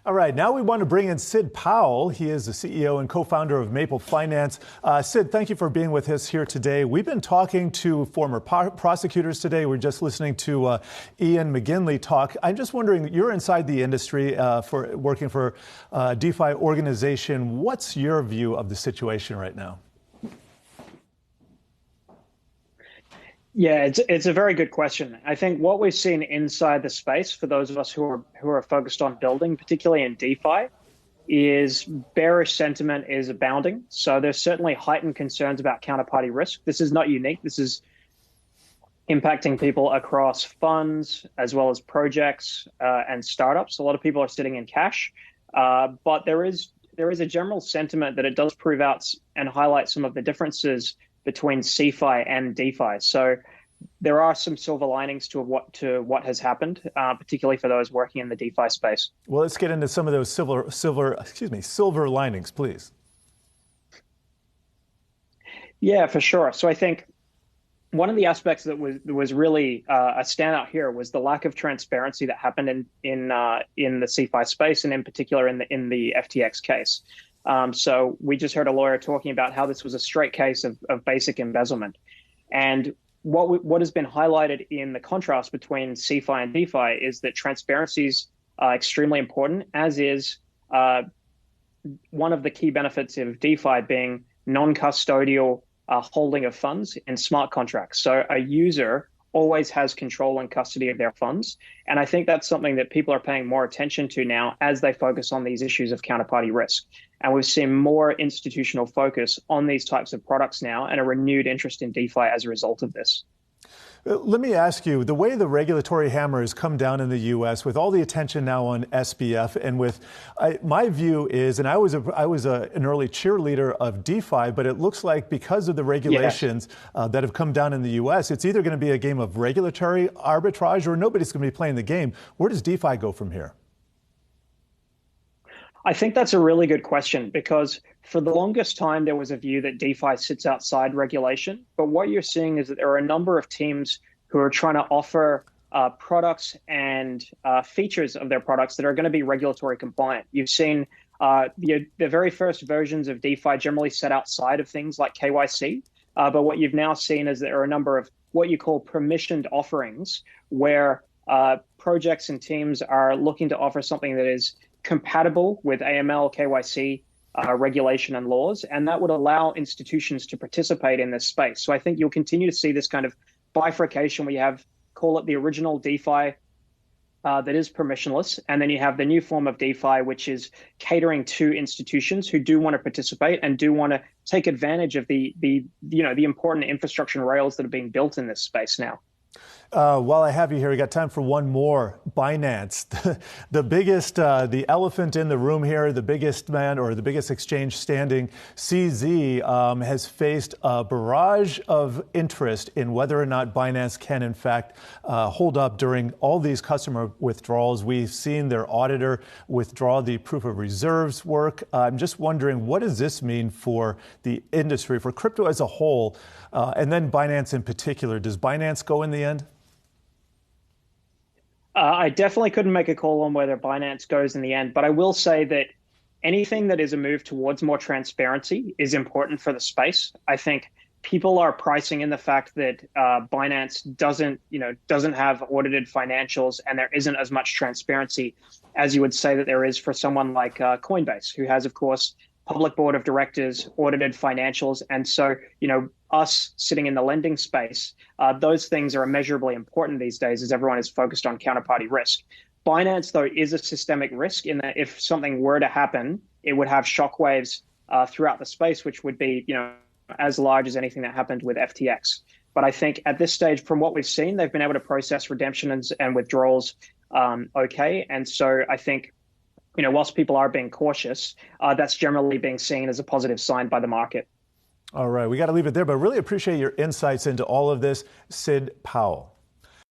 All right, now we want to bring in Sid Powell. He is the CEO and co-founder of Maple Finance. Sid, thank you for being with us here today. We've been talking to former prosecutors today. We're just listening to Ian McGinley talk. I'm just wondering, you're inside the industry for working for a DeFi organization. What's your view of the situation right now? Yeah, it's a very good question. I think what we've seen inside the space, for those of us who are focused on building, particularly in DeFi, is bearish sentiment is abounding. So there's certainly heightened concerns about counterparty risk. This is not unique. This is impacting people across funds as well as projects and startups. A lot of people are sitting in cash, but there is a general sentiment that it does prove out and highlight some of the differences between CeFi and DeFi. So there are some silver linings to what has happened, particularly for those working in the DeFi space. Well, let's get into some of those silver linings, please. Yeah, for sure. So I think one of the aspects that was really a standout here was the lack of transparency that happened in the CeFi space, and in particular in the FTX case. So we just heard a lawyer talking about how this was a straight case of basic embezzlement. And what has been highlighted in the contrast between CeFi and DeFi is that transparency is extremely important, as is one of the key benefits of DeFi being non-custodial holding of funds in smart contracts. So a user always has control and custody of their funds. And I think that's something that people are paying more attention to now as they focus on these issues of counterparty risk. And we've seen more institutional focus on these types of products now and a renewed interest in DeFi as a result of this. Let me ask you, the way the regulatory hammer has come down in the U.S. with all the attention now on SBF, and with my view is, and I was an early cheerleader of DeFi, but it looks like because of the regulations that have come down in the U.S., it's either going to be a game of regulatory arbitrage or nobody's going to be playing the game. Where does DeFi go from here? I think that's a really good question, because for the longest time, there was a view that DeFi sits outside regulation. But what you're seeing is that there are a number of teams who are trying to offer products and features of their products that are going to be regulatory compliant. You've seen the very first versions of DeFi generally set outside of things like KYC. But what you've now seen is there are a number of what you call permissioned offerings, where projects and teams are looking to offer something that is compatible with AML, KYC regulation and laws, and that would allow institutions to participate in this space. So I think you'll continue to see this kind of bifurcation where you have, call it the original DeFi that is permissionless, and then you have the new form of DeFi, which is catering to institutions who do want to participate and do want to take advantage of the important infrastructure and rails that are being built in this space now. While I have you here, we got time for one more. Binance, the biggest, the elephant in the room here, the biggest man or the biggest exchange standing, CZ, has faced a barrage of interest in whether or not Binance can, in fact, hold up during all these customer withdrawals. We've seen their auditor withdraw the proof of reserves work. I'm just wondering, what does this mean for the industry, for crypto as a whole, and then Binance in particular? Does Binance go in the end? I definitely couldn't make a call on whether Binance goes in the end, but I will say that anything that is a move towards more transparency is important for the space. I think people are pricing in the fact that Binance doesn't have audited financials, and there isn't as much transparency as you would say that there is for someone like Coinbase, who has, of course, public board of directors, audited financials. And so, us sitting in the lending space, those things are immeasurably important these days as everyone is focused on counterparty risk. Binance, though, is a systemic risk in that if something were to happen, it would have shockwaves throughout the space, which would be, as large as anything that happened with FTX. But I think at this stage, from what we've seen, they've been able to process redemptions and withdrawals okay. And so I think, whilst people are being cautious, that's generally being seen as a positive sign by the market. All right, we got to leave it there, but really appreciate your insights into all of this, Sid Powell.